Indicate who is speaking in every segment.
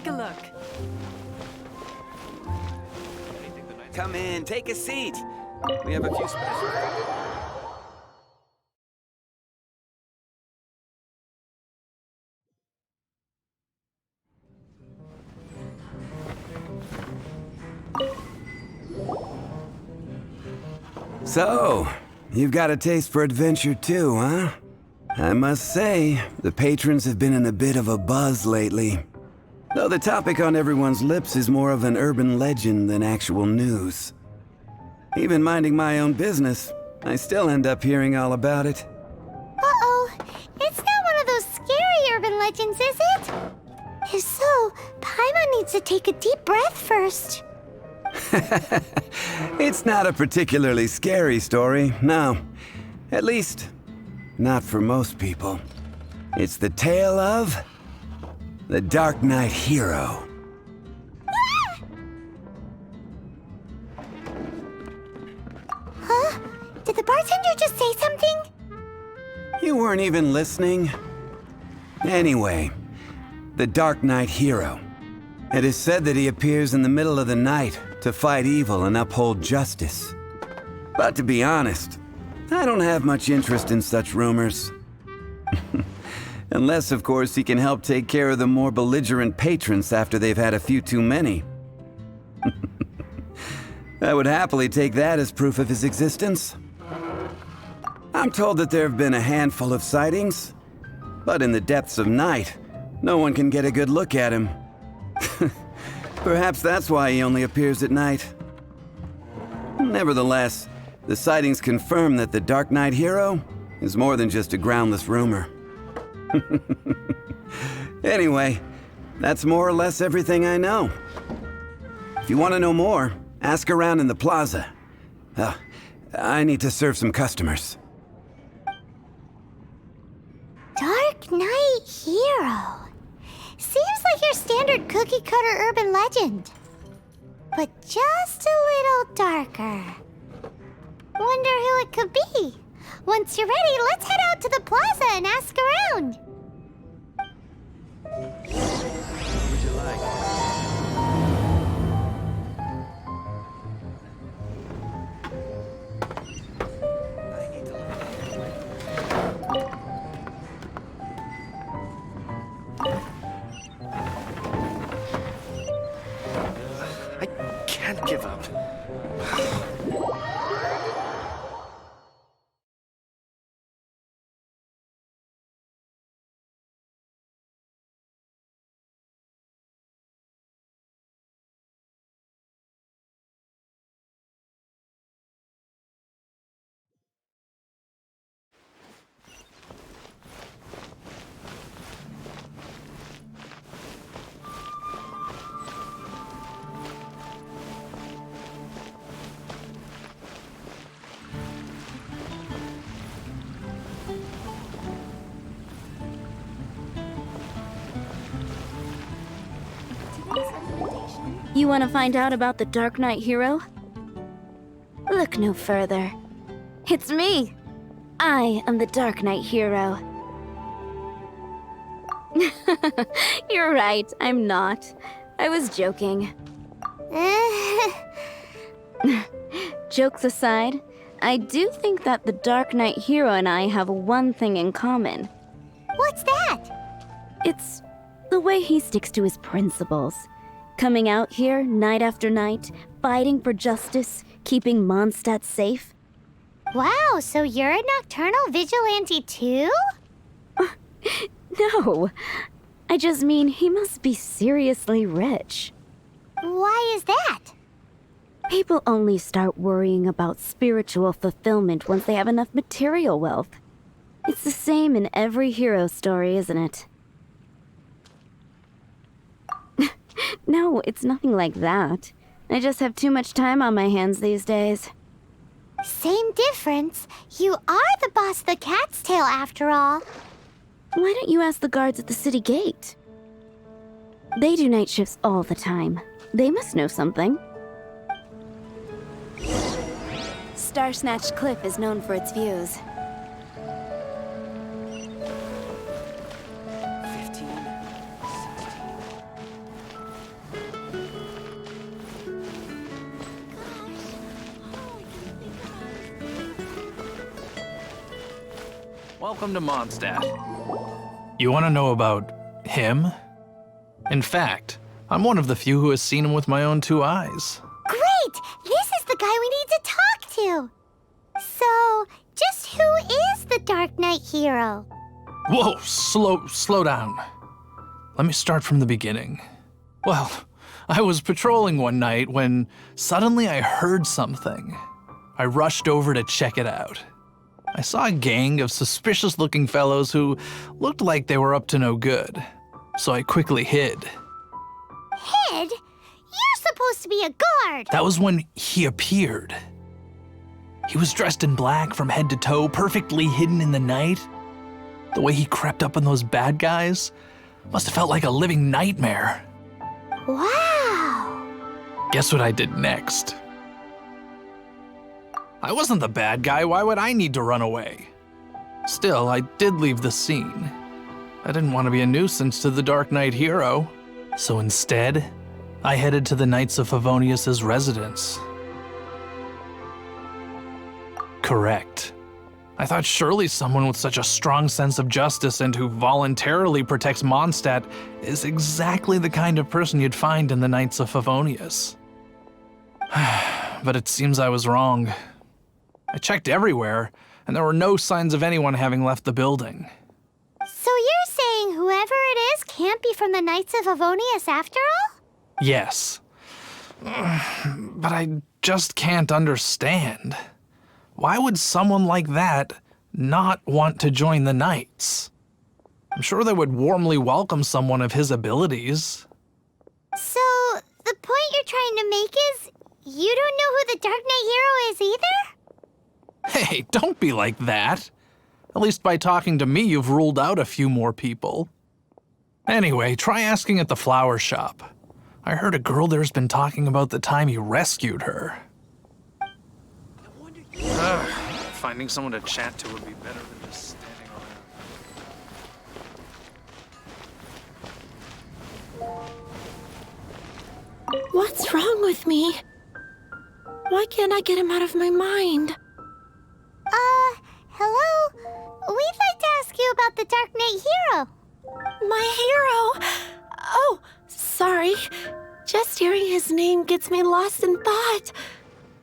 Speaker 1: take a look.
Speaker 2: Come in, take a seat. We have a few special... So, you've got a taste for adventure too, huh? I must say, the patrons have been in a bit of a buzz lately. Though the topic on everyone's lips is more of an urban legend than actual news. Even minding my own business, I still end up hearing all about it.
Speaker 3: Uh-oh. It's not one of those scary urban legends, is it? If so, Paimon needs to take a deep breath first.
Speaker 2: It's not a particularly scary story, no. At least, not for most people. It's the tale of... the Darknight hero.
Speaker 3: Huh? Did the bartender just say something?
Speaker 2: You weren't even listening. Anyway, the Darknight hero. It is said that he appears in the middle of the night to fight evil and uphold justice. But to be honest, I don't have much interest in such rumors. Unless, of course, he can help take care of the more belligerent patrons after they've had a few too many. I would happily take that as proof of his existence. I'm told that there have been a handful of sightings, but in the depths of night, no one can get a good look at him. Perhaps that's why he only appears at night. Nevertheless, the sightings confirm that the Darknight hero is more than just a groundless rumor. Anyway, that's more or less everything I know. If you want to know more, ask around in the plaza. I need to serve some customers.
Speaker 3: Darknight hero. Seems like your standard cookie-cutter urban legend. But just a little darker. Wonder who it could be. Once you're ready, let's head out to the plaza and ask around.
Speaker 2: What would you like? I need to
Speaker 4: I can't give up.
Speaker 5: You want to find out about the Darknight hero? Look no further. It's me! I am the Darknight hero. You're right, I'm not. I was joking. Jokes aside, I do think that the Darknight hero and I have one thing in common.
Speaker 3: What's that?
Speaker 5: It's the way he sticks to his principles. Coming out here night after night, fighting for justice, keeping Mondstadt safe.
Speaker 3: Wow, so you're a nocturnal vigilante too?
Speaker 5: No, I just mean he must be seriously rich.
Speaker 3: Why is that?
Speaker 5: People only start worrying about spiritual fulfillment once they have enough material wealth. It's the same in every hero story, isn't it? No, it's nothing like that. I just have too much time on my hands these days.
Speaker 3: Same difference. You are the boss of the Cat's Tail after all.
Speaker 5: Why don't you ask the guards at the city gate? They do night shifts all the time. They must know something. Starsnatch Cliff is known for its views.
Speaker 4: 15, 16.
Speaker 1: welcome to Mondstadt. You want to know about him? In fact, I'm one of the few who has seen him with my own 2 eyes.
Speaker 3: Great! This is the guy we need to talk to. So, just who is the Darknight hero?
Speaker 1: Whoa, slow down. Let me start from the beginning. Well, I was patrolling one night when suddenly I heard something. I rushed over to check it out. I saw a gang of suspicious-looking fellows who looked like they were up to no good, so I quickly hid.
Speaker 3: Hid? You're supposed to be a guard!
Speaker 1: That was when he appeared. He was dressed in black from head to toe, perfectly hidden in the night. The way he crept up on those bad guys must have felt like a living nightmare.
Speaker 3: Wow!
Speaker 1: Guess what I did next? I wasn't the bad guy, why would I need to run away? Still, I did leave the scene. I didn't want to be a nuisance to the Darknight hero, so instead, I headed to the Knights of Favonius' residence. Correct. I thought surely someone with such a strong sense of justice and who voluntarily protects Mondstadt is exactly the kind of person you'd find in the Knights of Favonius. But it seems I was wrong. I checked everywhere, and there were no signs of anyone having left the building.
Speaker 3: So you're saying whoever it is can't be from the Knights of Favonius after all?
Speaker 1: Yes. But I just can't understand. Why would someone like that not want to join the Knights? I'm sure they would warmly welcome someone of his abilities.
Speaker 3: So, the point you're trying to make is you don't know who the Darknight hero is either?
Speaker 1: Hey, don't be like that. At least by talking to me, you've ruled out a few more people. Anyway, try asking at the flower shop. I heard a girl there's been talking about the time you rescued her. Finding someone to chat to would be better than just standing around.
Speaker 6: What's wrong with me? Why can't I get him out of my mind?
Speaker 3: Hello? We'd like to ask you about the Darknight hero.
Speaker 6: My hero? Oh, sorry. Just hearing his name gets me lost in thought.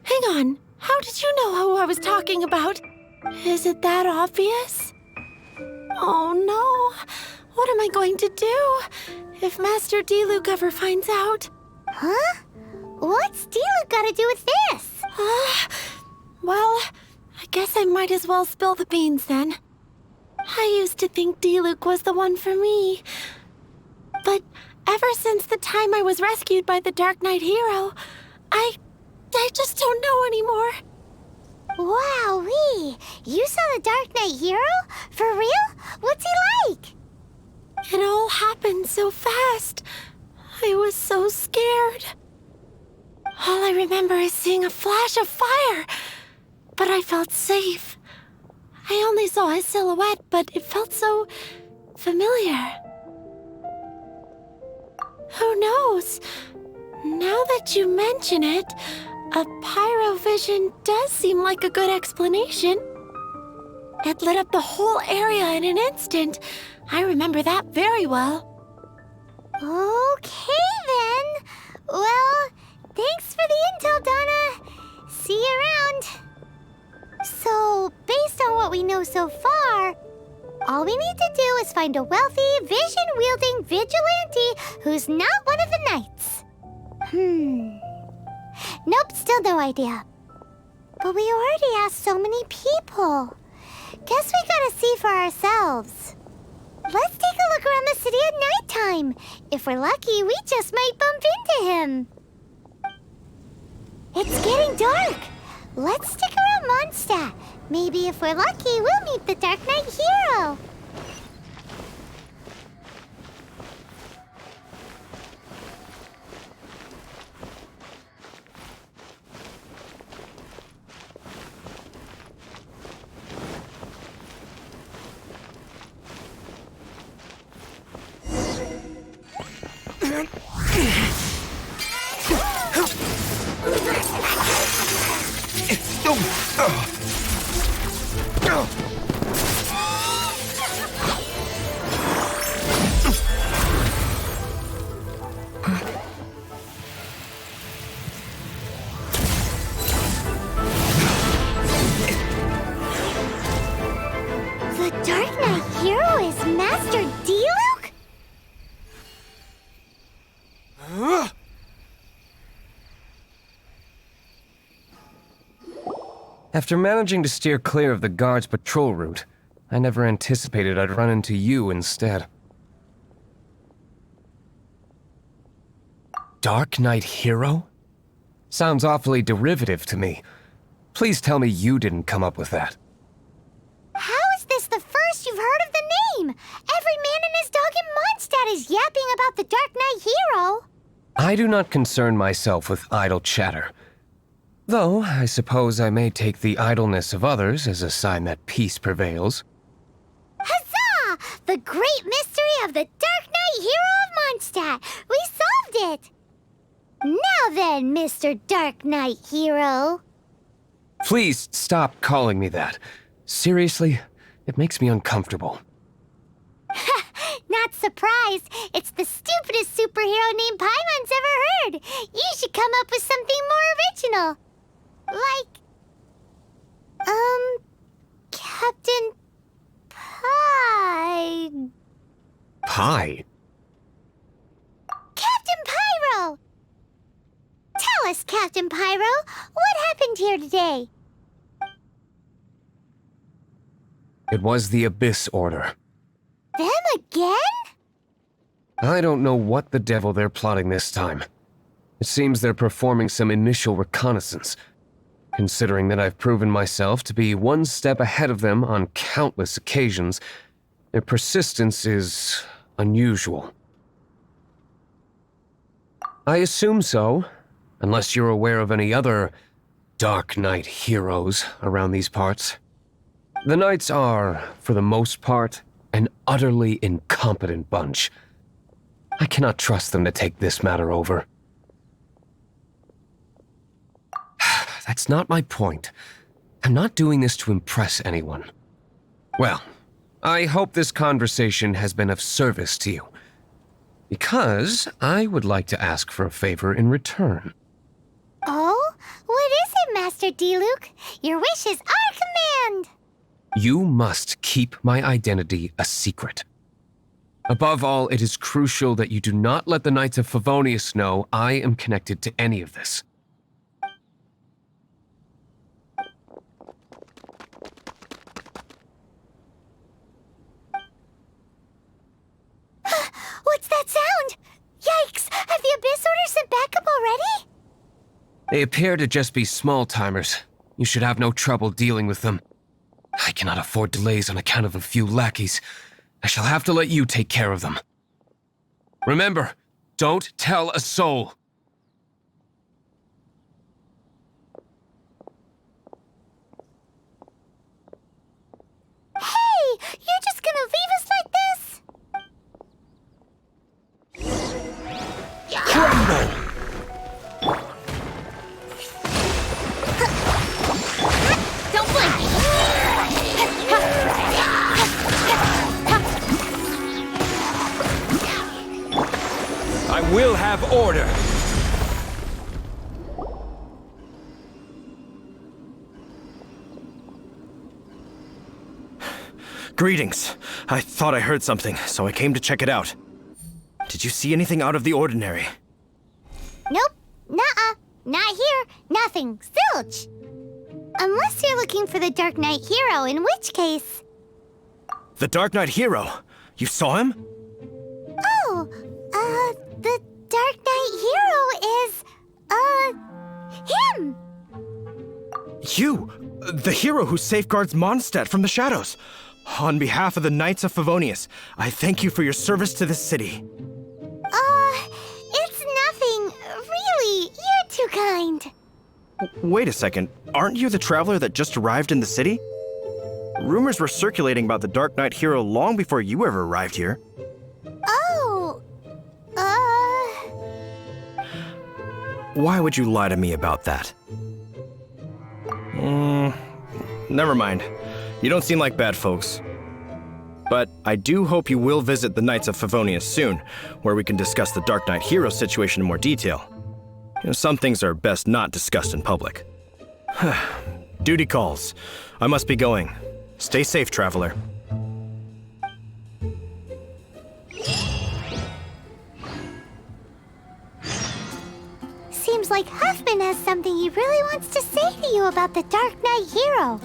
Speaker 6: Hang on, how did you know who I was talking about? Is it that obvious? Oh no, what am I going to do if Master Diluc ever finds out?
Speaker 3: Huh? What's Diluc got to do with this?
Speaker 6: Well, I guess I might as well spill the beans then. I used to think Diluc was the one for me. But ever since the time I was rescued by the Darknight hero, I just don't know anymore.
Speaker 3: Wowee! You saw the Darknight hero? For real? What's he like?
Speaker 6: It all happened so fast. I was so scared. All I remember is seeing a flash of fire, but I felt safe. I only saw his silhouette, but it felt so familiar. Who knows? Now that you mention it, a pyrovision does seem like a good explanation. It lit up the whole area in an instant. I remember that very well.
Speaker 3: Okay then. Well, thanks for the intel, Donna. See you around. So, based on what we know so far, all we need to do is find a wealthy, vision-wielding vigilante who's not one of the knights. Nope, still no idea. But we already asked so many people. Guess we gotta see for ourselves. Let's take a look around the city at nighttime. If we're lucky, we just might bump into him. It's getting dark. Let's stick around Mondstadt. Maybe if we're lucky, we'll meet the Darknight hero.
Speaker 7: After managing to steer clear of the guards' patrol route, I never anticipated I'd run into you instead. Darknight hero? Sounds awfully derivative to me. Please tell me you didn't come up with that.
Speaker 3: How is this the first you've heard of the name? Every man and his dog in Mondstadt is yapping about the Darknight hero.
Speaker 7: I do not concern myself with idle chatter. Though, I suppose I may take the idleness of others as a sign that peace prevails.
Speaker 3: Huzzah! The great mystery of the Darknight hero of Mondstadt! We solved it! Now then, Mr. Darknight hero.
Speaker 7: Please stop calling me that. Seriously, it makes me uncomfortable.
Speaker 3: Not surprised. It's the stupidest superhero name Paimon's ever heard. You should come up with something more original. Like, Captain Pie.
Speaker 7: Pie?
Speaker 3: Captain Pyro! Tell us, Captain Pyro, what happened here today?
Speaker 7: It was the Abyss Order.
Speaker 3: Them again?
Speaker 7: I don't know what the devil they're plotting this time. It seems they're performing some initial reconnaissance. Considering that I've proven myself to be one step ahead of them on countless occasions, their persistence is unusual. I assume so, unless you're aware of any other Darknight heroes around these parts. The Knights are, for the most part, an utterly incompetent bunch. I cannot trust them to take this matter over. That's not my point. I'm not doing this to impress anyone. Well, I hope this conversation has been of service to you. Because I would like to ask for a favor in return.
Speaker 3: Oh? What is it, Master Diluc? Your wish is our command!
Speaker 7: You must keep my identity a secret. Above all, it is crucial that you do not let the Knights of Favonius know I am connected to any of this.
Speaker 3: What's that sound? Yikes! Have the Abyss Order sent backup already?
Speaker 7: They appear to just be small-timers. You should have no trouble dealing with them. I cannot afford delays on account of a few lackeys. I shall have to let you take care of them. Remember, don't tell a soul.
Speaker 3: Hey! You're just gonna leave us like this? Don't blink!
Speaker 7: I will have order.
Speaker 4: Greetings. I thought I heard something, so I came to check it out. Did you see anything out of the ordinary?
Speaker 3: Nope. Nuh-uh. Not here. Nothing. Zilch. Unless you're looking for the Darknight hero, in which case...
Speaker 4: The Darknight hero? You saw him?
Speaker 3: Oh, the Darknight hero is, him!
Speaker 4: You! The hero who safeguards Mondstadt from the shadows. On behalf of the Knights of Favonius, I thank you for your service to this city.
Speaker 3: It's nothing. Really, you're too kind.
Speaker 4: Wait a second. Aren't you the traveler that just arrived in the city? Rumors were circulating about the Darknight hero long before you ever arrived here.
Speaker 3: Oh,
Speaker 4: Why would you lie to me about that? Never mind. You don't seem like bad folks. But I do hope you will visit the Knights of Favonius soon, where we can discuss the Darknight hero situation in more detail. Some things are best not discussed in public. Duty calls. I must be going. Stay safe, traveler.
Speaker 3: seems seems like Huffman has something he really wants to say to you about the Dark Knight hero.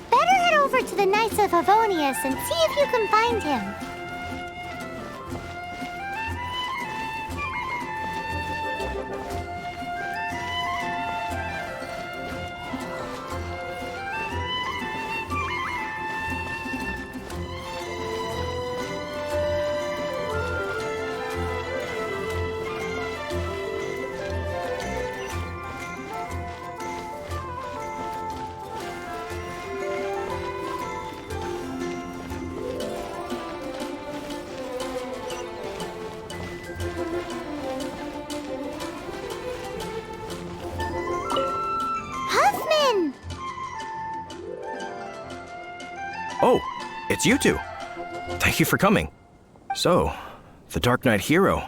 Speaker 3: Better head over to the Knights of Favonius and see if you can find him.
Speaker 4: Oh, it's you two. Thank you for coming. So, the Dark Knight hero.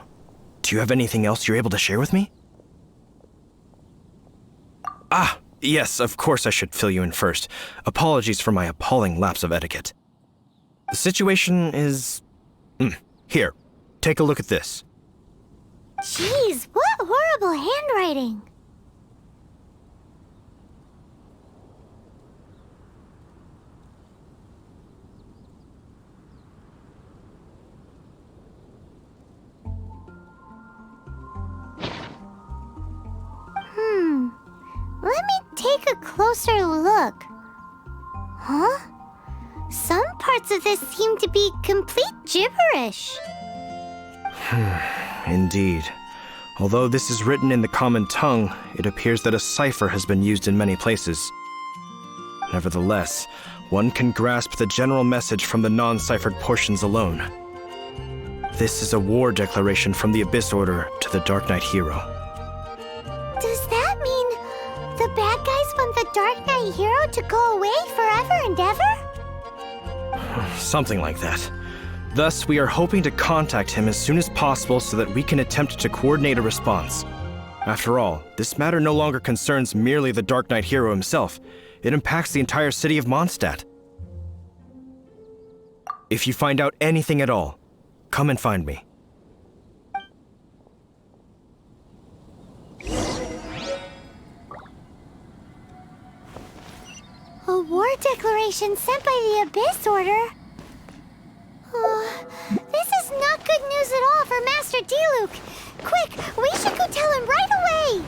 Speaker 4: Do you have anything else you're able to share with me? Ah, yes, of course I should fill you in first. Apologies for my appalling lapse of etiquette. The situation is... Here, take a look at this.
Speaker 3: Jeez, what horrible handwriting. Let me take a closer look. Huh? Some parts of this seem to be complete gibberish.
Speaker 4: Indeed. Although this is written in the common tongue, it appears that a cipher has been used in many places. Nevertheless, one can grasp the general message from the non-ciphered portions alone. This is a war declaration from the Abyss Order to the Dark Knight hero.
Speaker 3: Does that mean the bad guys want the Dark Knight hero to go away forever and ever?
Speaker 4: Something like that. Thus, we are hoping to contact him as soon as possible so that we can attempt to coordinate a response. After all, this matter no longer concerns merely the Dark Knight hero himself. It impacts the entire city of Mondstadt. If you find out anything at all, come and find me.
Speaker 3: A war declaration sent by the Abyss Order? This is not good news at all for Master Diluc. Quick, we should go tell him right away!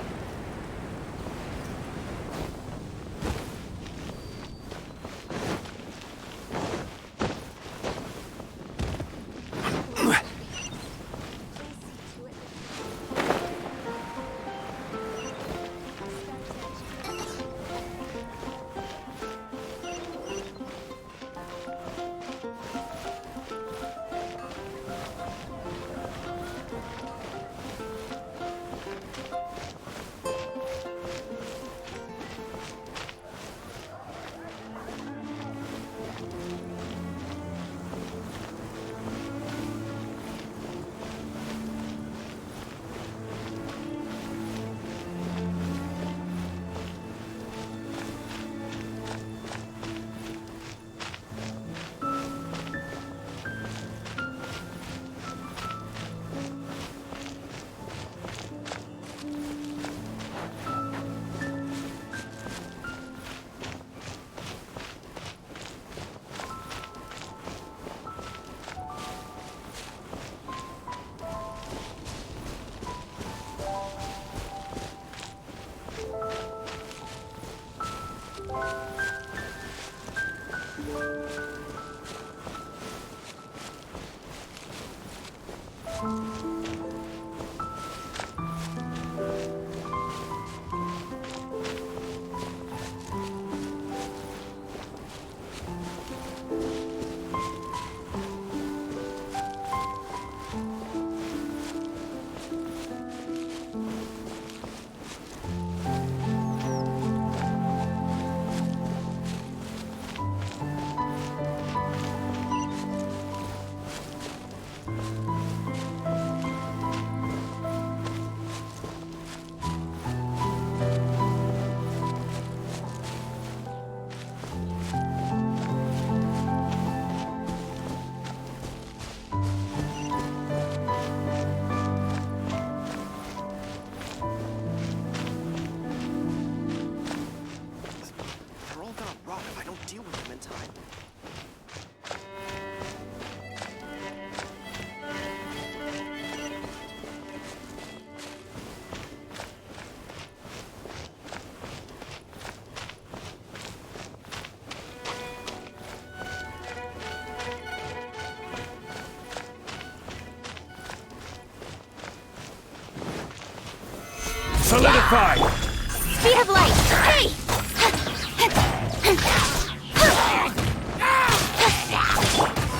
Speaker 7: Solidify!
Speaker 6: Speed of light! Hey!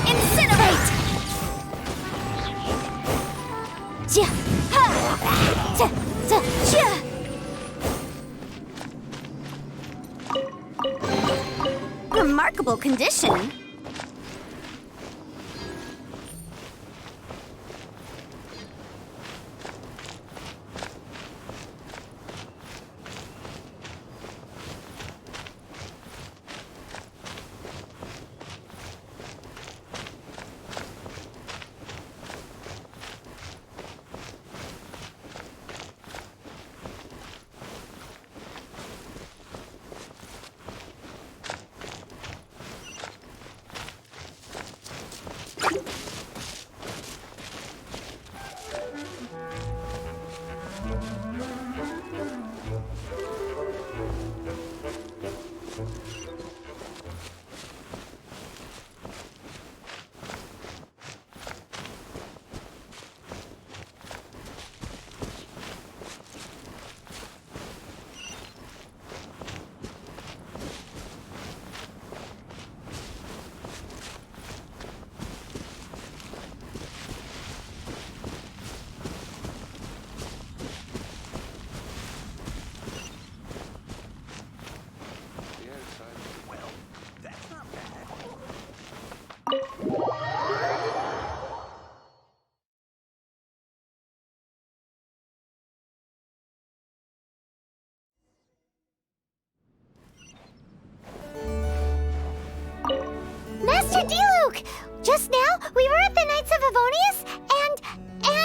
Speaker 6: Incinerate! Ja! Ha! Ja! Ja! Ja! Remarkable condition.
Speaker 3: Master Diluc! Just now, we were at the Knights of Favonius,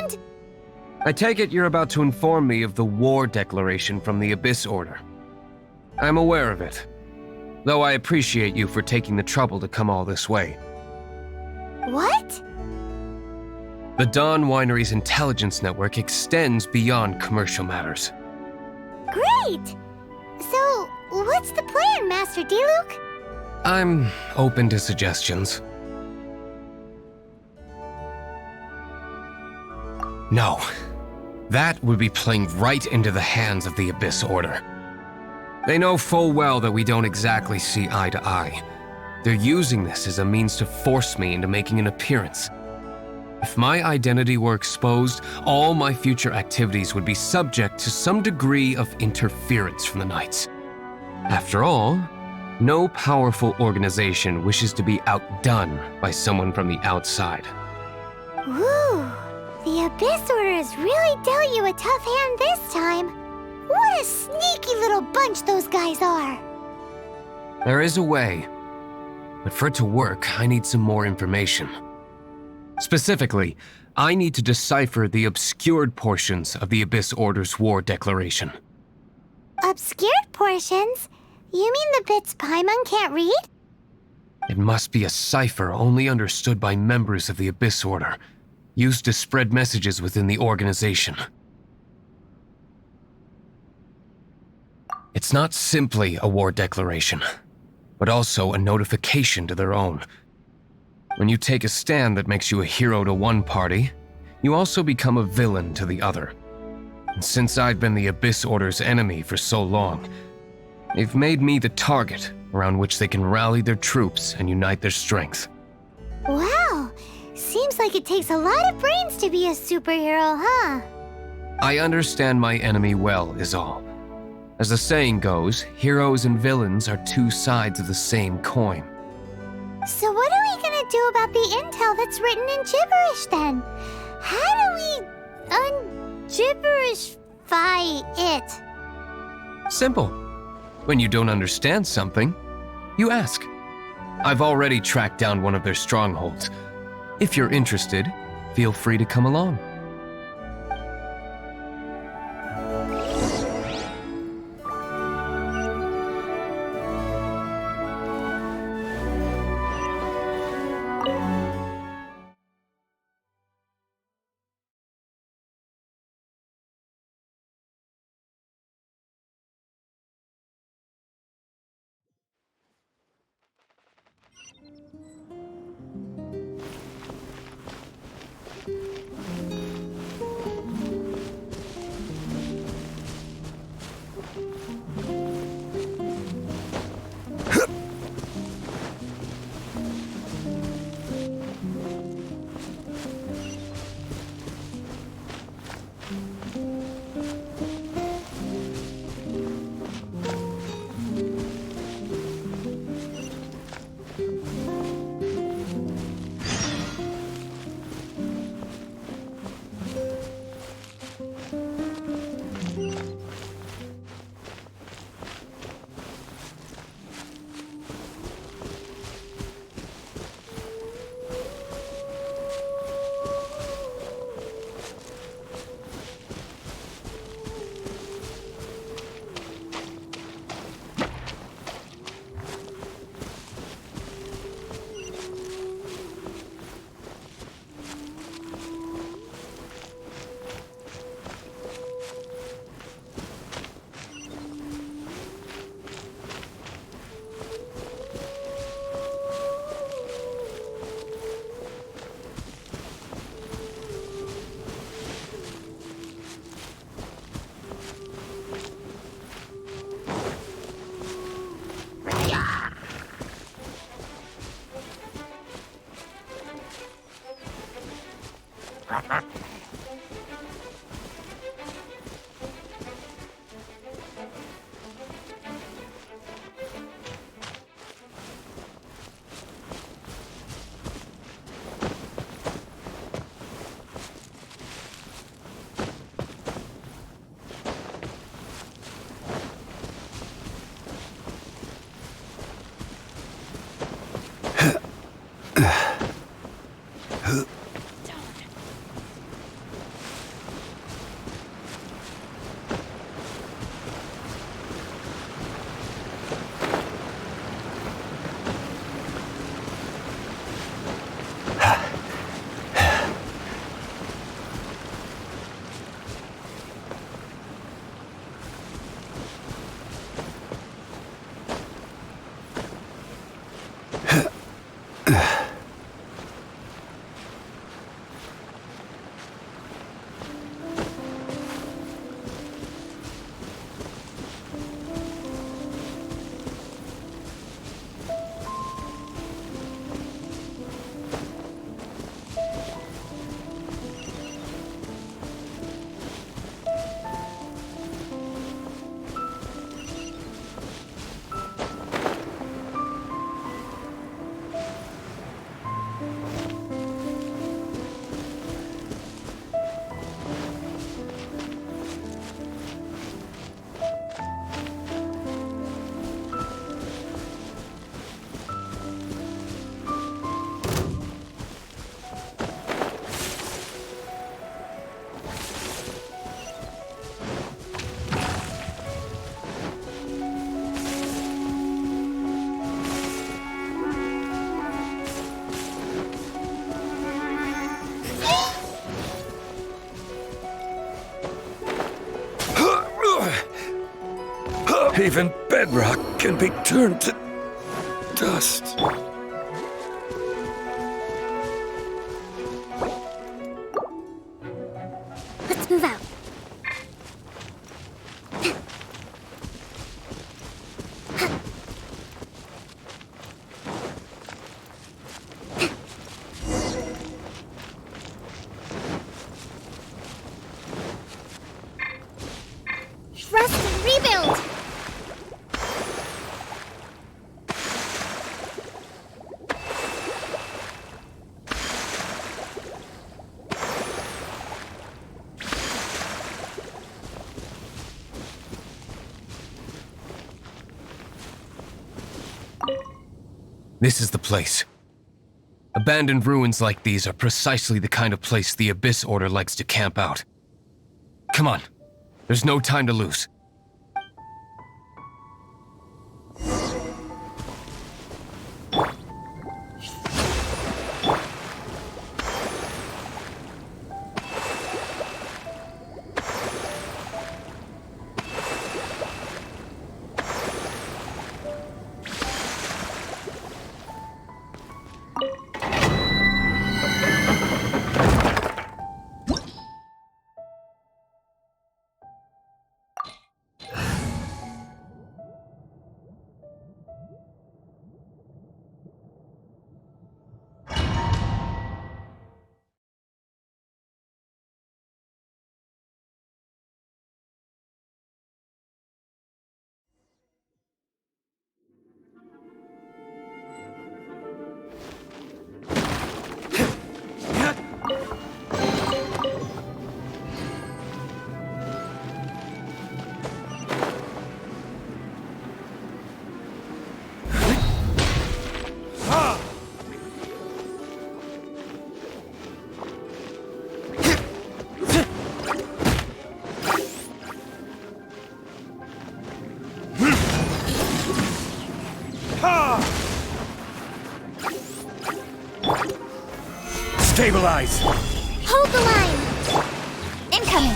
Speaker 3: and...
Speaker 7: I take it you're about to inform me of the war declaration from the Abyss Order. I'm aware of it, though I appreciate you for taking the trouble to come all this way.
Speaker 3: What?
Speaker 7: The Dawn Winery's intelligence network extends beyond commercial matters.
Speaker 3: Great! So, what's the plan, Master Diluc?
Speaker 7: I'm open to suggestions. No. That would be playing right into the hands of the Abyss Order. They know full well that we don't exactly see eye to eye. They're using this as a means to force me into making an appearance. If my identity were exposed, all my future activities would be subject to some degree of interference from the Knights. After all, no powerful organization wishes to be outdone by someone from the outside.
Speaker 3: Woo! The Abyss Order has really dealt you a tough hand this time. What a sneaky little bunch those guys are!
Speaker 7: There is a way, but for it to work, I need some more information. Specifically, I need to decipher the obscured portions of the Abyss Order's war declaration.
Speaker 3: Obscured portions? You mean the bits Paimon can't read?
Speaker 7: It must be a cipher only understood by members of the Abyss Order, used to spread messages within the organization. It's not simply a war declaration, but also a notification to their own. When you take a stand that makes you a hero to one party, you also become a villain to the other. And since I've been the Abyss Order's enemy for so long, they've made me the target around which they can rally their troops and unite their strength.
Speaker 3: Wow! Seems like it takes a lot of brains to be a superhero, huh?
Speaker 7: I understand my enemy well, is all. As the saying goes, heroes and villains are two sides of the same coin.
Speaker 3: So what are we gonna do about the intel that's written in gibberish then? How do we un-gibberishify it?
Speaker 7: Simple. When you don't understand something, you ask. I've already tracked down one of their strongholds. If you're interested, feel free to come along.
Speaker 8: Even bedrock can be turned to dust.
Speaker 3: Let's move out. Rest and rebuild!
Speaker 7: This is the place. Abandoned ruins like these are precisely the kind of place the Abyss Order likes to camp out. Come on. There's no time to lose.
Speaker 8: Stabilize!
Speaker 3: Hold the line! Incoming!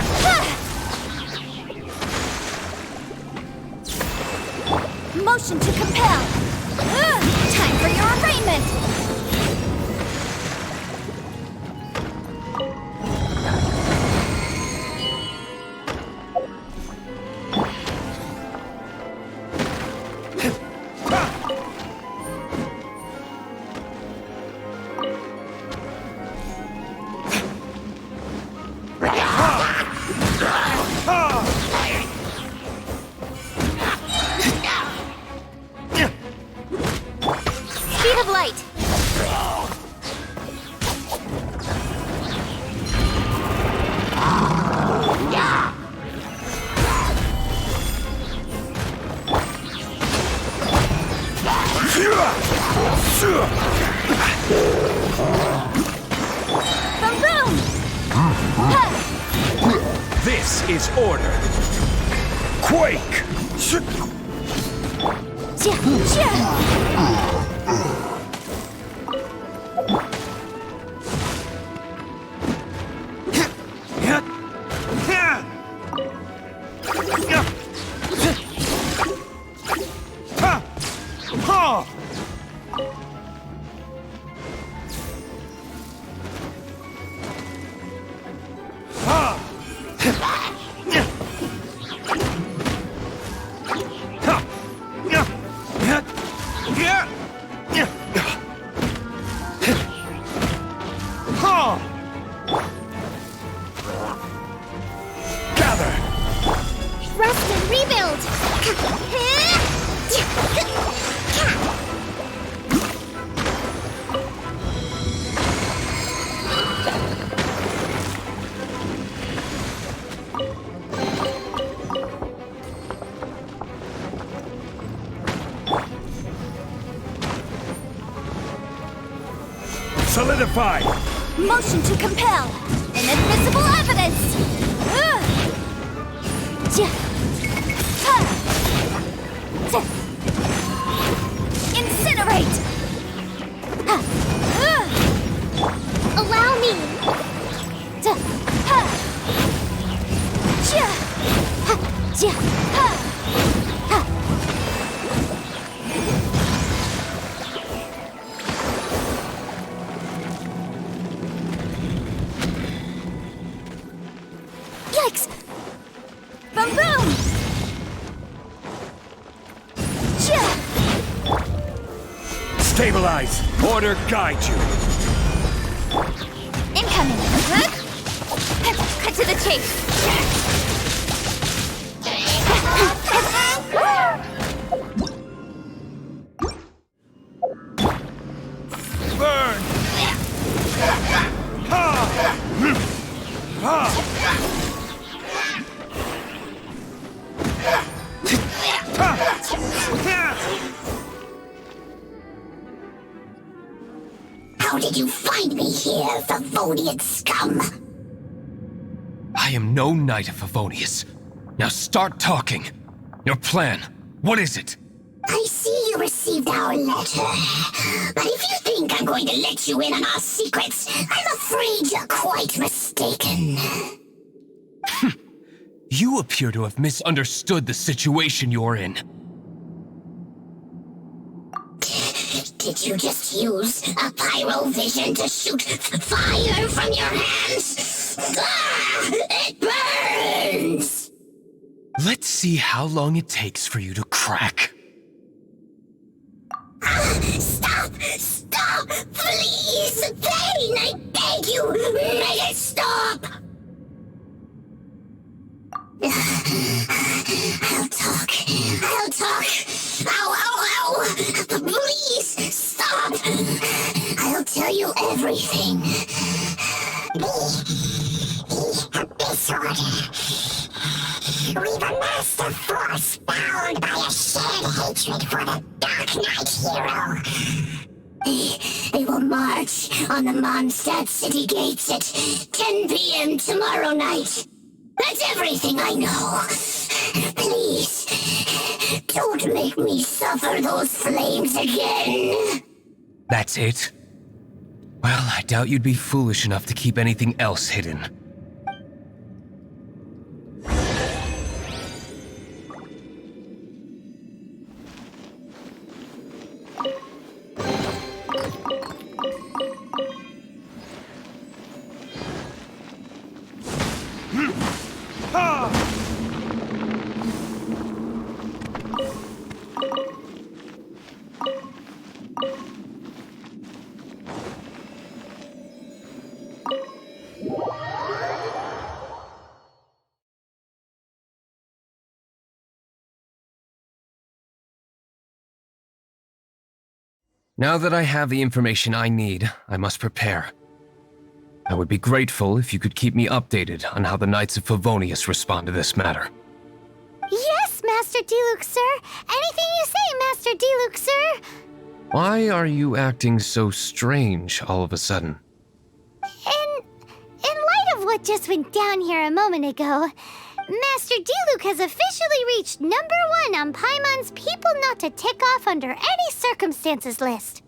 Speaker 3: Motion to compel! Time for your arraignment!
Speaker 8: This is order. Quake!
Speaker 3: Rest and rebuild!
Speaker 8: Solidify!
Speaker 3: Motion to compel! Inadmissible evidence! Incinerate! Allow me! Yikes! Boom boom!
Speaker 8: Stabilize! Order guide you!
Speaker 3: Incoming! Cut to the chase!
Speaker 8: Burn!
Speaker 3: How did you find me here, Favonian scum?
Speaker 7: I am no Knight of Favonius. Now start talking. Your plan, what is it?
Speaker 3: I see you received our letter. But if you think I'm going to let you in on our secrets, I'm afraid you're quite mistaken.
Speaker 7: You appear to have misunderstood the situation you're in.
Speaker 3: Did you just use a pyrovision to shoot fire from your hands? Ah, it burns!
Speaker 7: Let's see how long it takes for you to crack.
Speaker 3: Stop! Stop! Please! Pain! I beg you! Make it stop! I'll talk. I'll talk. Ow, ow, ow! Please, stop! I'll tell you everything. Disorder. We've amassed a force bound by a shared hatred for the Darknight hero. They will march on the Mondstadt city gates at 10 p.m. tomorrow night. That's everything I know. Please, don't make me suffer those flames again.
Speaker 7: That's it? Well, I doubt you'd be foolish enough to keep anything else hidden. Now that I have the information I need, I must prepare. I would be grateful if you could keep me updated on how the Knights of Favonius respond to this matter.
Speaker 3: Yes, Master Diluc, sir. Anything you say, Master Diluc, sir.
Speaker 7: Why are you acting so strange all of a sudden?
Speaker 3: In light of what just went down here a moment ago, Master Diluc has officially reached #1 on Paimon's people not to tick off under any circumstances list.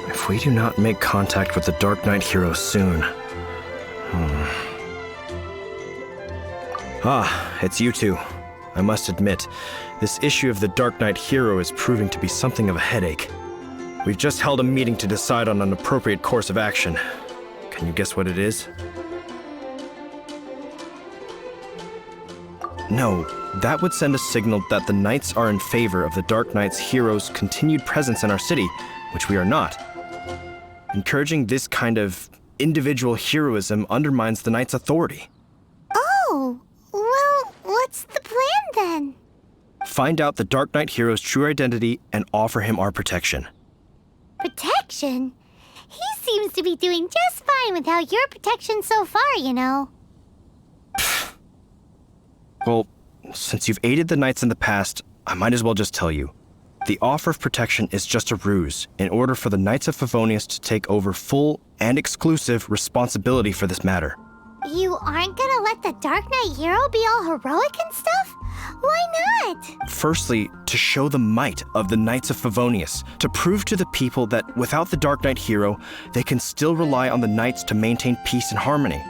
Speaker 4: If we do not make contact with the Darknight hero soon... Ah, it's you two. I must admit, this issue of the Darknight hero is proving to be something of a headache. We've just held a meeting to decide on an appropriate course of action. Can you guess what it is? No, that would send a signal that the Knights are in favor of the Darknight's hero's continued presence in our city, which we are not. Encouraging this kind of individual heroism undermines the Knight's authority.
Speaker 3: Oh, well, what's the plan then?
Speaker 4: Find out the Darknight hero's true identity and offer him our protection.
Speaker 3: Protection? He seems to be doing just fine without your protection so far, you know.
Speaker 4: Well, since you've aided the Knights in the past, I might as well just tell you. The offer of protection is just a ruse in order for the Knights of Favonius to take over full and exclusive responsibility for this matter.
Speaker 3: You aren't gonna let the Darknight hero be all heroic and stuff? Why not?
Speaker 4: Firstly, to show the might of the Knights of Favonius, to prove to the people that without the Darknight hero, they can still rely on the Knights to maintain peace and harmony.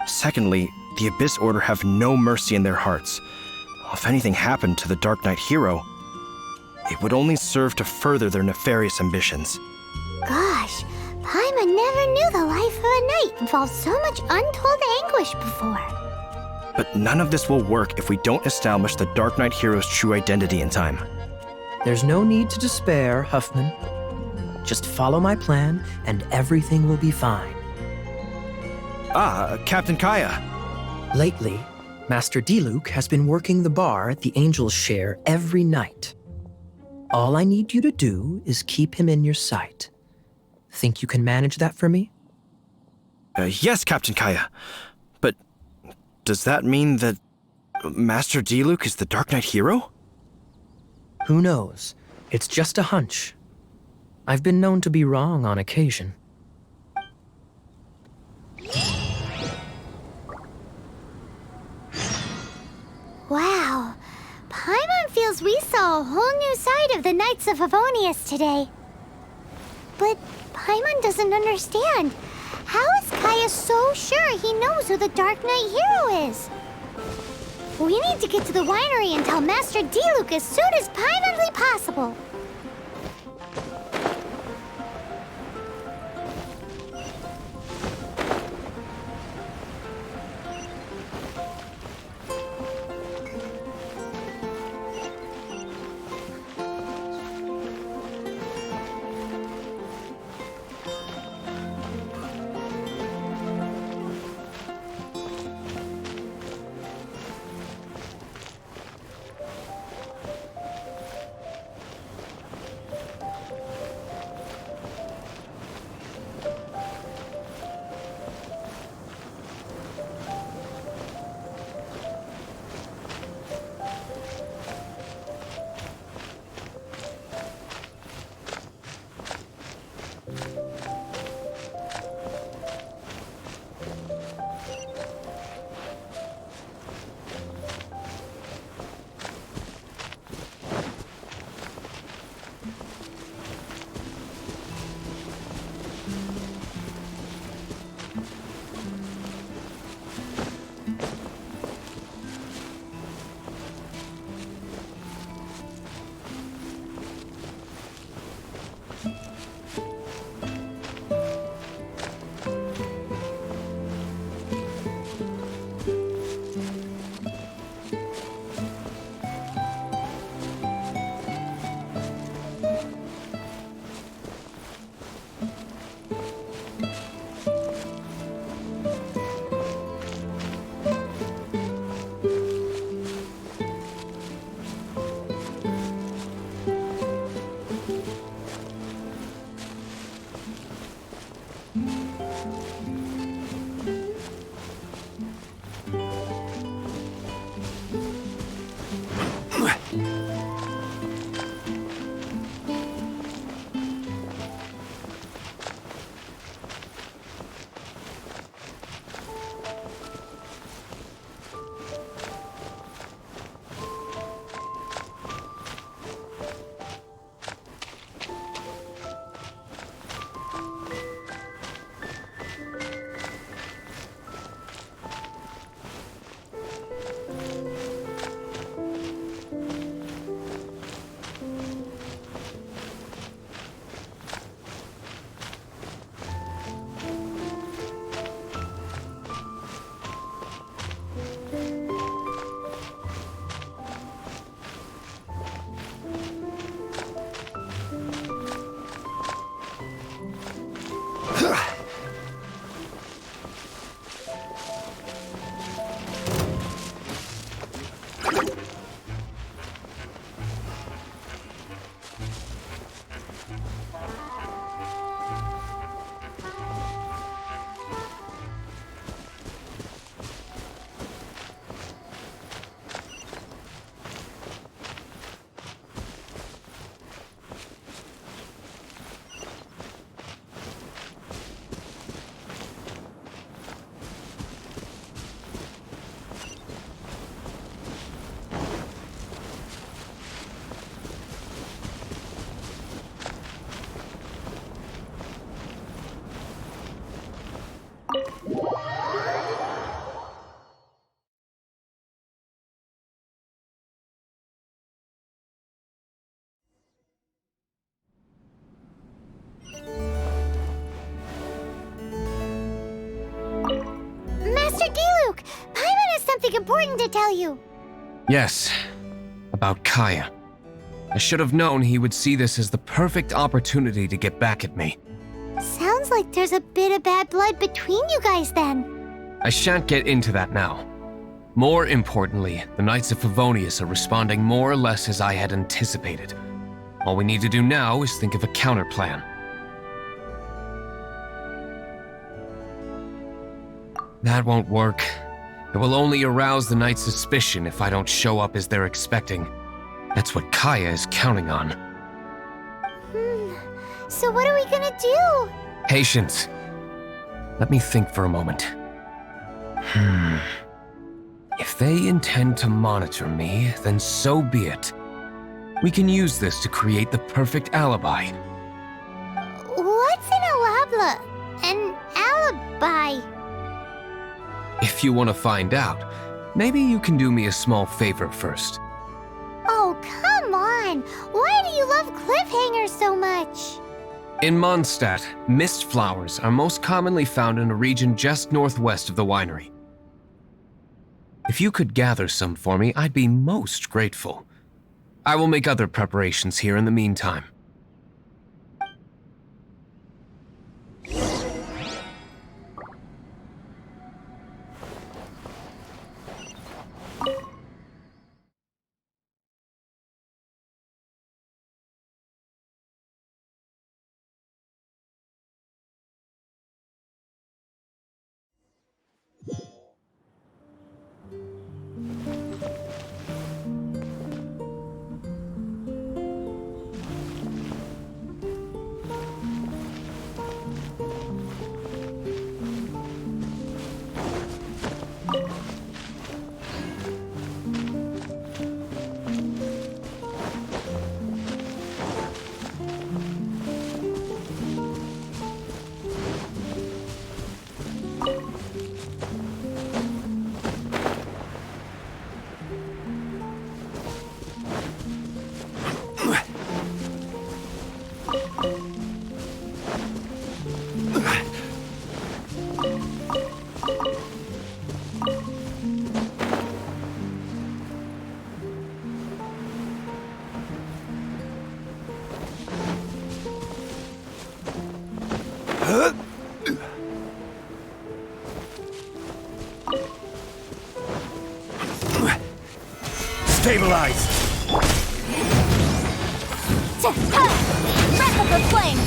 Speaker 4: Secondly, the Abyss Order have no mercy in their hearts. If anything happened to the Darknight hero, it would only serve to further their nefarious ambitions.
Speaker 3: Gosh, Paimon never knew the life of a knight involved so much untold anguish before.
Speaker 4: But none of this will work if we don't establish the Darknight hero's true identity in time.
Speaker 9: There's no need to despair, Huffman. Just follow my plan, and everything will be fine.
Speaker 4: Ah, Captain Kaya.
Speaker 9: Lately, Master Diluc has been working the bar at the Angel's Share every night. All I need you to do is keep him in your sight. Think you can manage that for me?
Speaker 4: Yes, Captain Kaya. But does that mean that Master Diluc is the Darknight hero?
Speaker 9: Who knows? It's just a hunch. I've been known to be wrong on occasion.
Speaker 3: Wow. Paimon feels we saw a whole new side of the Knights of Favonius today. But Paimon doesn't understand. How is Kaya so sure he knows who the Dark Knight hero is? We need to get to the winery and tell Master Diluc as soon as humanly possible. Master Diluc! Paimon has has something important to tell you.
Speaker 7: Yes, about Kaya. I should have known he would see this as the perfect opportunity to get back at me.
Speaker 3: Sounds like there's a bit of bad blood between you guys then.
Speaker 7: I shan't get into that now. More importantly, the Knights of Favonius are responding more or less as I had anticipated. All we need to do now is think of a counterplan. That won't work. It will only arouse the Knights' suspicion if I don't show up as they're expecting. That's what Kaya is counting on.
Speaker 3: So what are we gonna do?
Speaker 7: Patience. Let me think for a moment. If they intend to monitor me, then so be it. We can use this to create the perfect alibi.
Speaker 3: What's an alibi?
Speaker 7: If you want to find out, maybe you can do me a small favor first.
Speaker 3: Oh, come on! Why do you love cliffhangers so much?
Speaker 7: In Mondstadt, mist flowers are most commonly found in a region just northwest of the winery. If you could gather some for me, I'd be most grateful. I will make other preparations here in the meantime.
Speaker 8: Stabilize!
Speaker 3: Breath of the flame!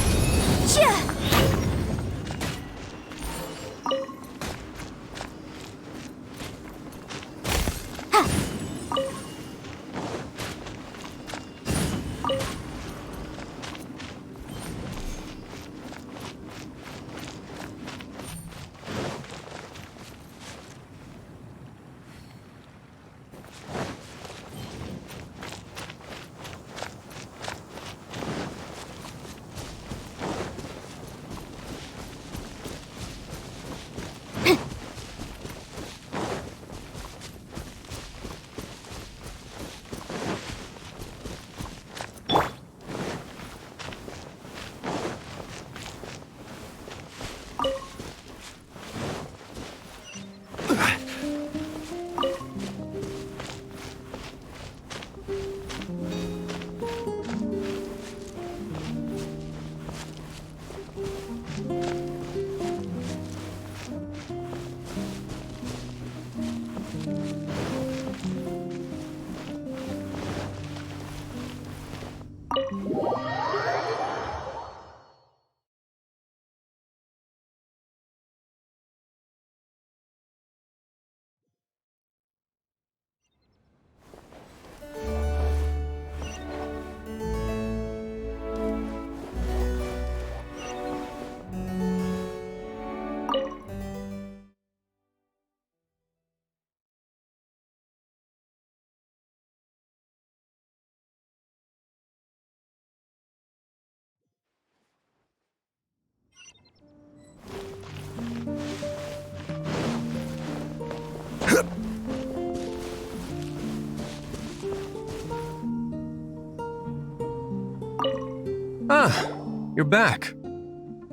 Speaker 7: Ah, you're back.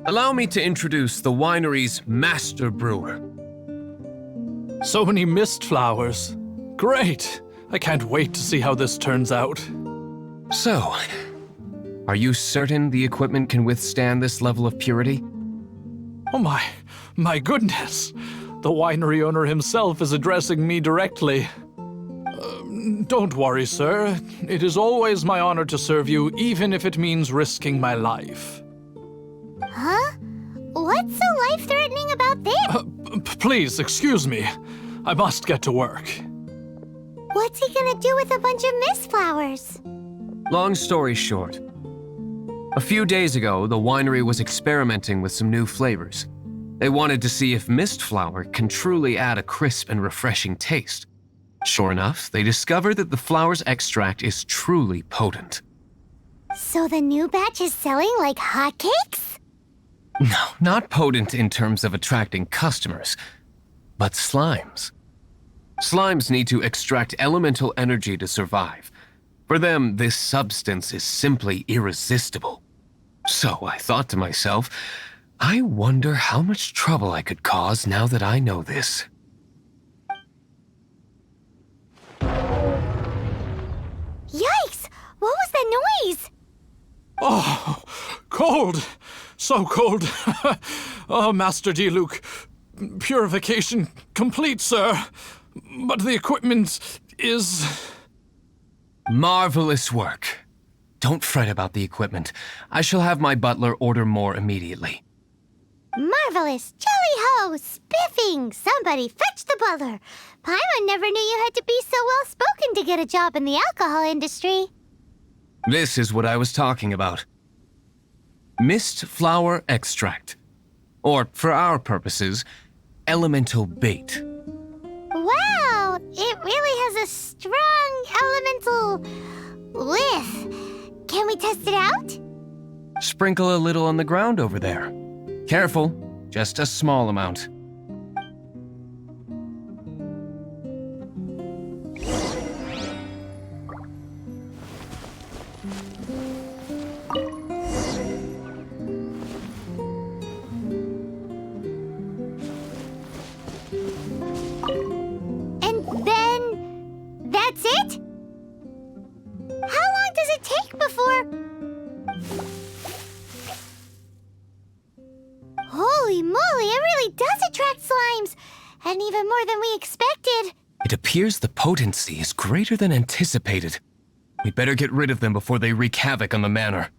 Speaker 7: Allow me to introduce the winery's master brewer.
Speaker 1: So many mist flowers. Great! I can't wait to see how this turns out.
Speaker 7: So, are you certain the equipment can withstand this level of purity?
Speaker 1: Oh my goodness! The winery owner himself is addressing me directly. Don't worry, sir. It is always my honor to serve you, even if it means risking my life.
Speaker 3: Huh? What's so life-threatening about this?
Speaker 1: Please, excuse me. I must get to work.
Speaker 3: What's he gonna do with a bunch of mist flowers?
Speaker 7: Long story short, a few days ago, the winery was experimenting with some new flavors. They wanted to see if mist flower can truly add a crisp and refreshing taste. Sure enough, they discovered that the flower's extract is truly potent.
Speaker 3: So the new batch is selling like hotcakes?
Speaker 7: No, not potent in terms of attracting customers, but slimes. Slimes need to extract elemental energy to survive. For them, this substance is simply irresistible. So I thought to myself, I wonder how much trouble I could cause now that I know this.
Speaker 3: Yikes! What was that noise?
Speaker 1: Oh, cold! So cold! Oh, Master Diluc, purification complete, sir. But the equipment is...
Speaker 7: Marvelous work. Don't fret about the equipment. I shall have my butler order more immediately.
Speaker 3: Marvelous! Jolly ho! Spiffing! Somebody fetch the butler! Paimon never knew you had to be so well-spoken to get a job in the alcohol industry.
Speaker 7: This is what I was talking about. Mist flower extract. Or, for our purposes, elemental bait.
Speaker 3: Wow! It really has a strong elemental whiff. Can we test it out?
Speaker 7: Sprinkle a little on the ground over there. Careful, just a small amount.
Speaker 3: And then... that's it? How long does it take before... Holy moly, it really does attract slimes! And even more than we expected.
Speaker 7: It appears the potency is greater than anticipated. We'd better get rid of them before they wreak havoc on the manor.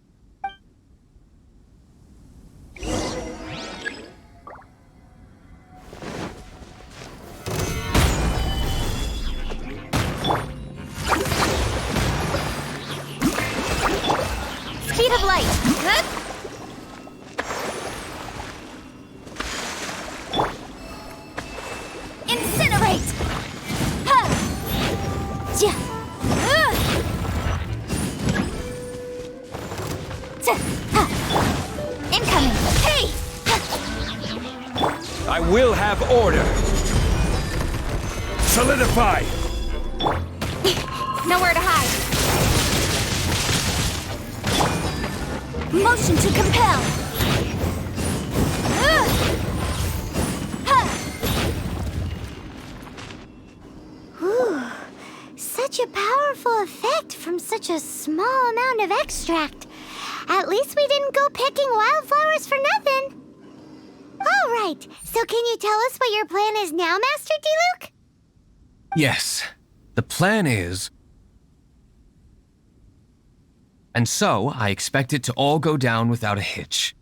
Speaker 3: Speed of light. Huh? Incinerate! Huh! Ja! Incoming! Hey!
Speaker 8: I will have order. Solidify!
Speaker 3: Nowhere to hide. Motion to compel. Whew. Such a powerful effect from such a small amount of extract. At least we didn't go picking wildflowers for nothing. All right, so can you tell us what your plan is now, Master Diluc?
Speaker 7: Yes, the plan is... And so, I expect it to all go down without a hitch.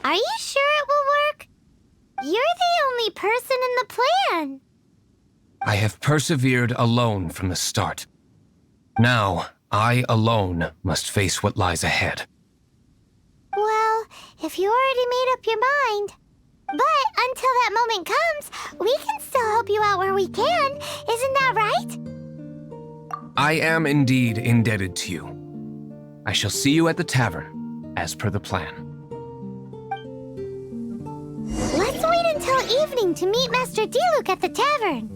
Speaker 3: Are you sure it will work? You're the only person in the plan.
Speaker 7: I have persevered alone from the start. Now, I alone must face what lies ahead.
Speaker 3: Well, if you already made up your mind. But until that moment comes, we can still help you out where we can. Isn't that right?
Speaker 7: I am indeed indebted to you. I shall see you at the tavern, as per the plan.
Speaker 3: Let's wait until evening to meet Master Diluc at the tavern.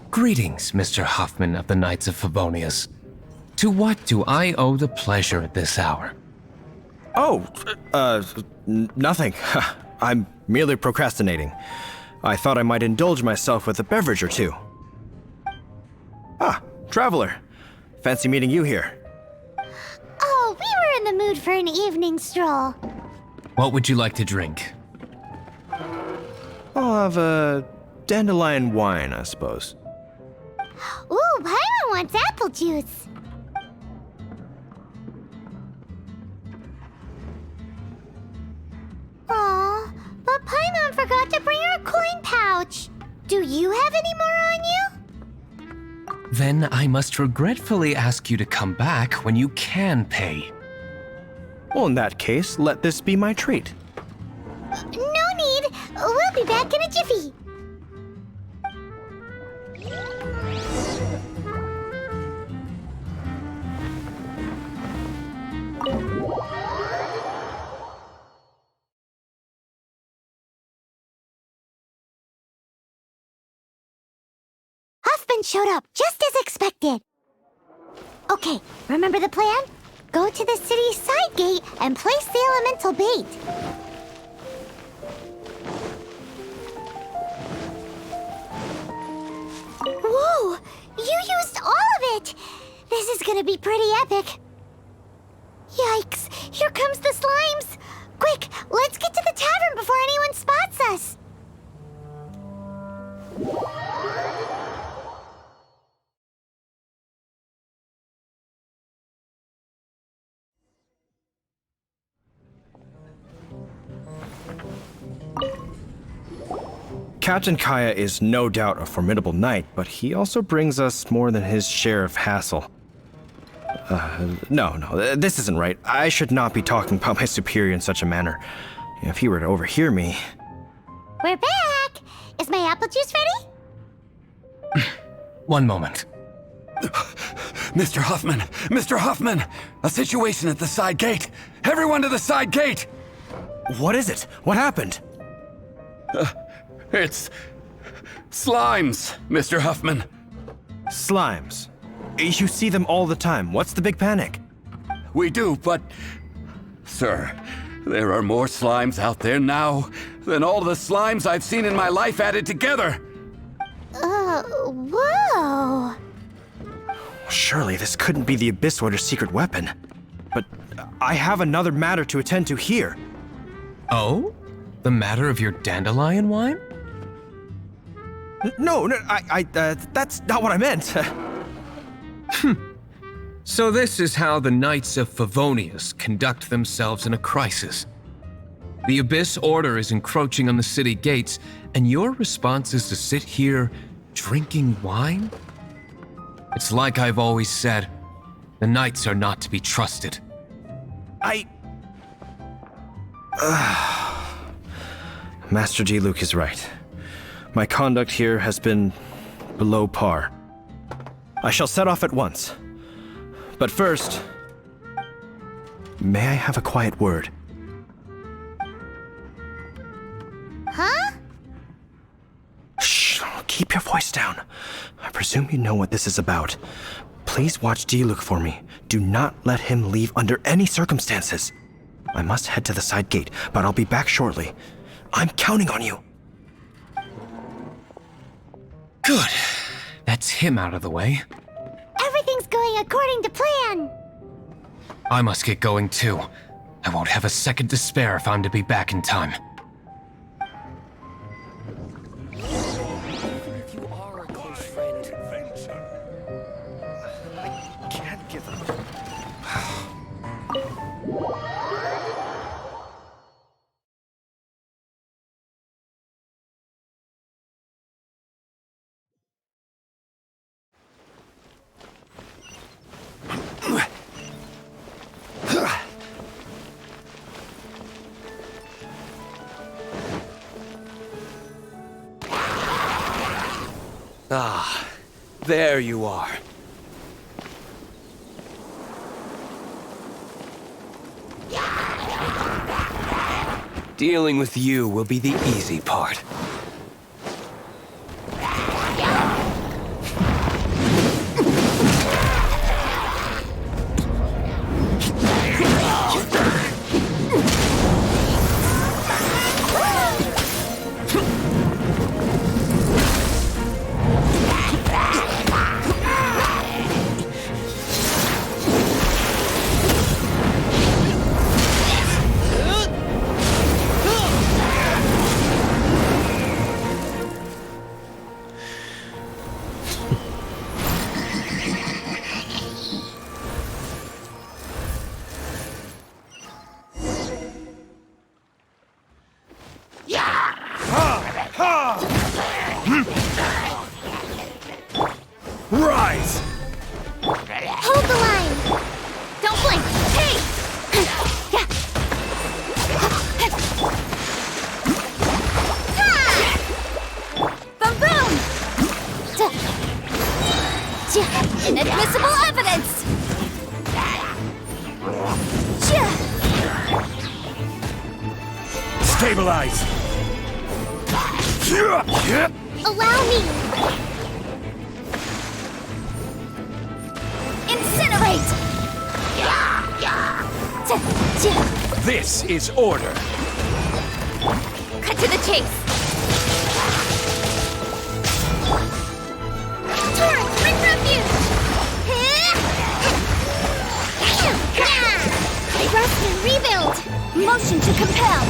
Speaker 7: Greetings, Mr. Hoffman of the Knights of Favonius. To what do I owe the pleasure at this hour?
Speaker 4: Oh, nothing. I'm merely procrastinating. I thought I might indulge myself with a beverage or two. Ah, traveler. Fancy meeting you here.
Speaker 3: Oh, we were in the mood for an evening stroll.
Speaker 7: What would you like to drink?
Speaker 4: I'll have a dandelion wine, I suppose.
Speaker 3: Ooh, Paimon wants apple juice. Aw, but Paimon forgot to bring her coin pouch. Do you have any more on you?
Speaker 7: Then I must regretfully ask you to come back when you can pay.
Speaker 4: Well, in that case, let this be my treat.
Speaker 3: No need. We'll be back in a jiffy. Huffman showed up just as expected. Okay, remember the plan? Go to the city's side gate and place the elemental bait. Whoa! You used all of it! This is gonna be pretty epic. Yikes! Here comes the slimes! Quick, let's get to the tavern before anyone spots us!
Speaker 4: Captain Kaya is no doubt a formidable knight, but he also brings us more than his share of hassle. No, this isn't right. I should not be talking about my superior in such a manner. If he were to overhear me...
Speaker 3: We're back! Is my apple juice ready?
Speaker 7: One moment.
Speaker 2: Mr. Huffman! Mr. Huffman! A situation at the side gate! Everyone to the side gate!
Speaker 4: What is it? What happened?
Speaker 2: It's... slimes, Mr. Huffman.
Speaker 4: Slimes. You see them all the time. What's the big panic?
Speaker 2: We do, but... Sir, there are more slimes out there now than all the slimes I've seen in my life added together.
Speaker 3: Whoa!
Speaker 4: Surely this couldn't be the Abyss Warder's secret weapon. But I have another matter to attend to here.
Speaker 7: Oh? The matter of your dandelion wine?
Speaker 4: No, that's not what I meant.
Speaker 7: So this is how the Knights of Favonius conduct themselves in a crisis. The Abyss Order is encroaching on the city gates, and your response is to sit here drinking wine? It's like I've always said, the Knights are not to be trusted.
Speaker 4: Master Diluc is right. My conduct here has been below par. I shall set off at once. But first, may I have a quiet word?
Speaker 3: Huh?
Speaker 4: Shh, keep your voice down. I presume you know what this is about. Please watch Diluc for me. Do not let him leave under any circumstances. I must head to the side gate, but I'll be back shortly. I'm counting on you.
Speaker 7: Good. That's him out of the way.
Speaker 3: Everything's going according to plan.
Speaker 7: I must get going too. I won't have a second to spare if I'm to be back in time.
Speaker 8: If you are a close friend, I can't give up. Ah, there you are. Dealing with you will be the easy part.
Speaker 2: Rise!
Speaker 3: Hold the line! Don't blink! Hey! Boom boom! Inadmissible evidence!
Speaker 2: Stabilize!
Speaker 3: Allow me! Incinerate!
Speaker 8: This is order.
Speaker 3: Cut to the chase! Torrent, bring refuge! Rest and rebuild! Motion to compel!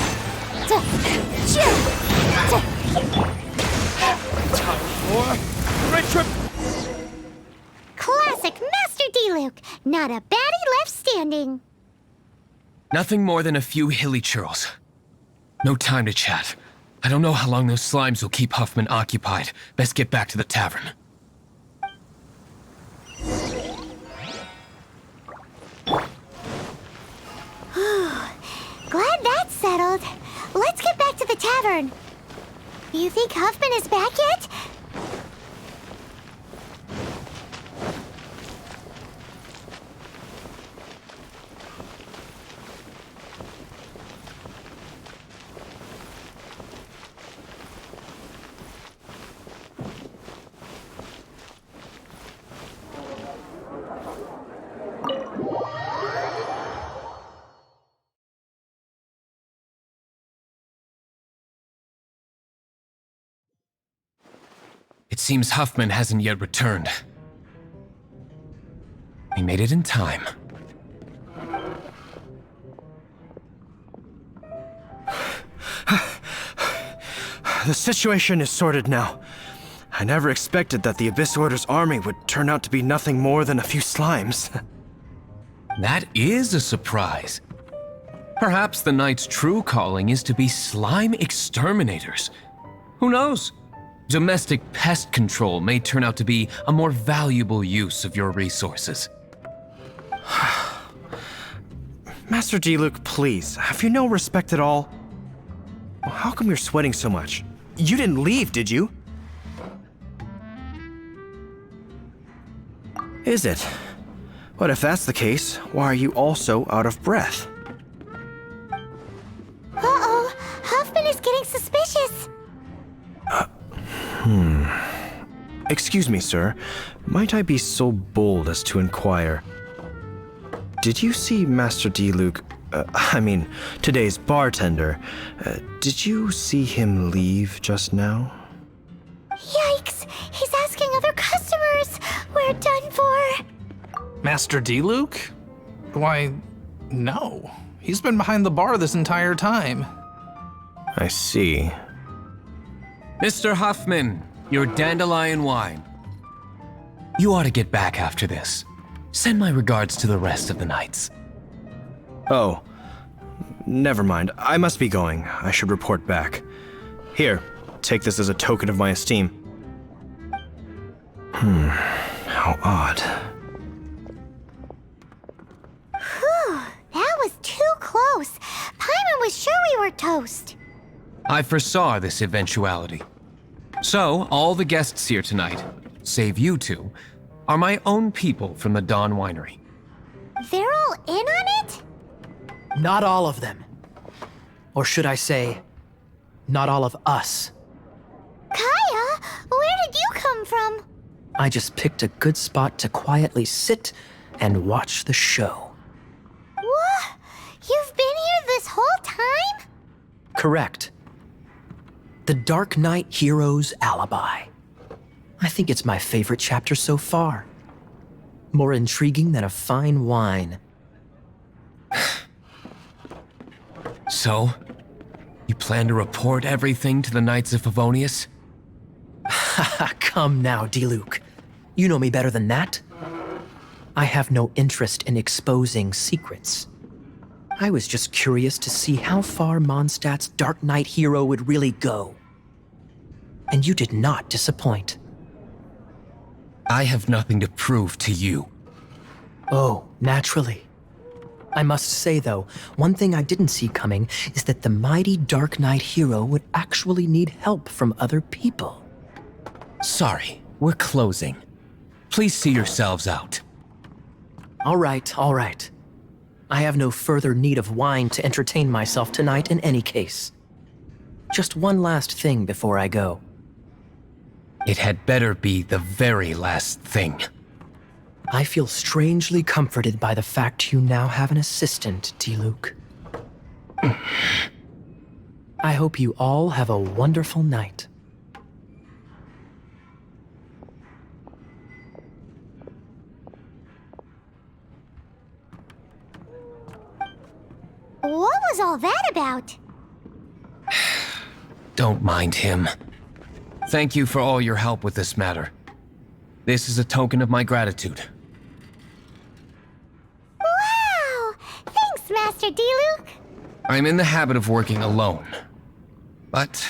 Speaker 3: Classic Master Diluc! Not a baddie left standing!
Speaker 7: Nothing more than a few hilly churls. No time to chat. I don't know how long those slimes will keep Huffman occupied. Best get back to the tavern.
Speaker 3: Glad that's settled. Let's get back to the tavern. You think Huffman is back yet?
Speaker 7: It seems Huffman hasn't yet returned. We made it in time.
Speaker 4: The situation is sorted now. I never expected that the Abyss Order's army would turn out to be nothing more than a few slimes.
Speaker 7: That is a surprise. Perhaps the Knight's true calling is to be slime exterminators. Who knows? Domestic pest control may turn out to be a more valuable use of your resources.
Speaker 4: Master Diluc, please, have you no respect at all? How come you're sweating so much? You didn't leave, did you? Is it? But if that's the case, why are you also out of breath?
Speaker 3: Uh-oh, Huffman is getting suspicious.
Speaker 4: Excuse me, sir. Might I be so bold as to inquire? Did you see Master Diluc, today's bartender? Did you see him leave just now?
Speaker 3: Yikes, he's asking other customers. We're done for.
Speaker 1: Master Diluc? Why, no. He's been behind the bar this entire time.
Speaker 4: I see.
Speaker 7: Mr. Huffman, your dandelion wine. You ought to get back after this. Send my regards to the rest of the knights.
Speaker 4: Oh, never mind. I must be going. I should report back. Here, take this as a token of my esteem. How odd.
Speaker 3: Whew, that was too close. Paimon was sure we were toast.
Speaker 7: I foresaw this eventuality. So, all the guests here tonight, save you two, are my own people from the Dawn Winery.
Speaker 3: They're all in on it?
Speaker 9: Not all of them. Or should I say, not all of us.
Speaker 3: Kaya, where did you come from?
Speaker 9: I just picked a good spot to quietly sit and watch the show.
Speaker 3: What? You've been here this whole time?
Speaker 9: Correct. The Darknight hero's alibi. I think it's my favorite chapter so far. More intriguing than a fine wine.
Speaker 7: So, you plan to report everything to the Knights of Favonius?
Speaker 9: Come now, Diluc. You know me better than that. I have no interest in exposing secrets. I was just curious to see how far Mondstadt's Darknight hero would really go. And you did not disappoint.
Speaker 7: I have nothing to prove to you.
Speaker 9: Oh, naturally. I must say, though, one thing I didn't see coming is that the mighty Darknight hero would actually need help from other people.
Speaker 7: Sorry, we're closing. Please see yourselves out.
Speaker 9: All right, all right. I have no further need of wine to entertain myself tonight in any case. Just one last thing before I go.
Speaker 7: It had better be the very last thing.
Speaker 9: I feel strangely comforted by the fact you now have an assistant, Diluc. I hope you all have a wonderful night.
Speaker 3: What was all that about?
Speaker 7: Don't mind him. Thank you for all your help with this matter. This is a token of my gratitude.
Speaker 3: Wow! Thanks, Master Diluc.
Speaker 7: I'm in the habit of working alone. But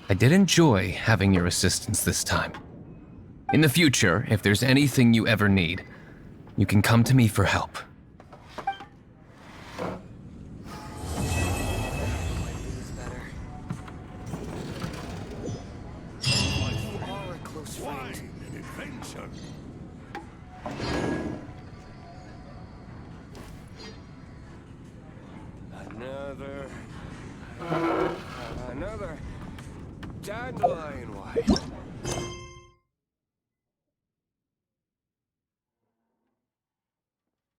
Speaker 7: I did enjoy having your assistance this time. In the future, if there's anything you ever need, you can come to me for help.
Speaker 10: Another dandelion.